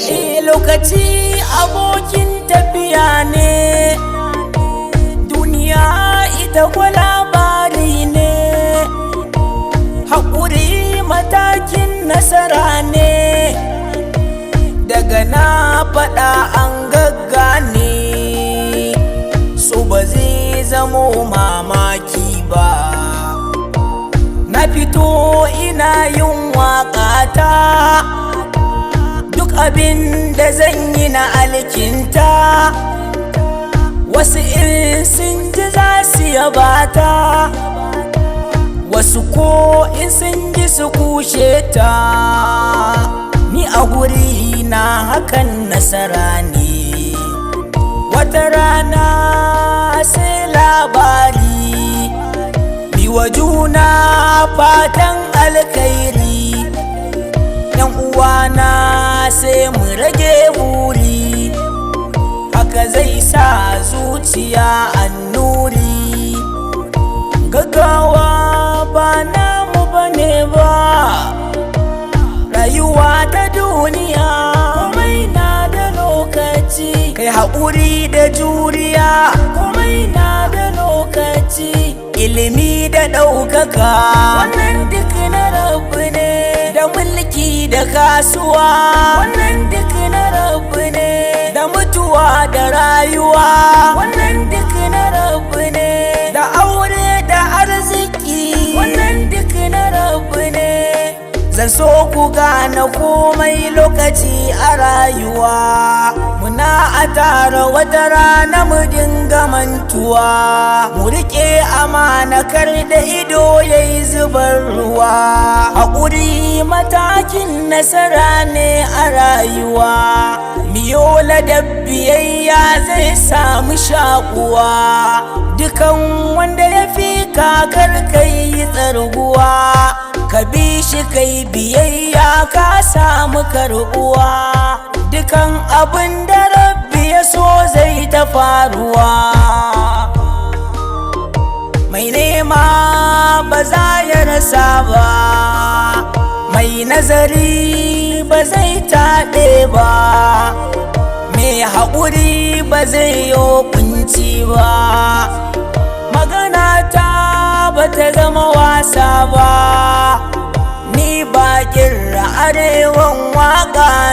lokaci abokin tafiya ne, duniya ita kwa labari ne, haƙuri matakin nasara ne, daga na faɗa an gaggane, so ba zai zamo mamaki ba. Na fito ina yin waƙata, duk abin da zan yi na alkinta, wasu in sun ji za su yabata, wasu ko in sun ji su kushe ta. Ni a guri na hakan nasara ne, wata rana sai labari, biwa juna fatan alkhairi, yan uwana sai mu rage buri, haka zai sa zuciya annuri. Gaggawa ba namu bane ba, rayuwa ta duniya komai na da lokaci, kai haƙuri da juriya komai na da lokaci, ilimi da ɗaukaka wannan duk na rabu ne, da mulki da kasuwa wannan duk na rabu ne, da mutuwa da rayuwa wannan duk na rabu ne, da aure da arziki wannan duk na rabu ne. Zan so ku gane komai lokaci a rayuwa, muna a tara wata rana mu dinga mantuwa, mu riƙe amana kar da ido yayi zubar ruwa, haƙuri matakin nasara ne a rayuwa, miyola da biyayya zai samu shakuwa, dukan wanda ya fi kakar kai tsarguwa, ka bi shi kai biyayya ka samu karbuwa, dukan abin da rabbi ya so zai ta faruwa. Mai nema ba za ya rasa ba, mai nazari ba zai taɗe ba, mai haƙuri ba zai yi kunci ba, magana ta ba ta zama wasa ba, ni bakin arewan waƙa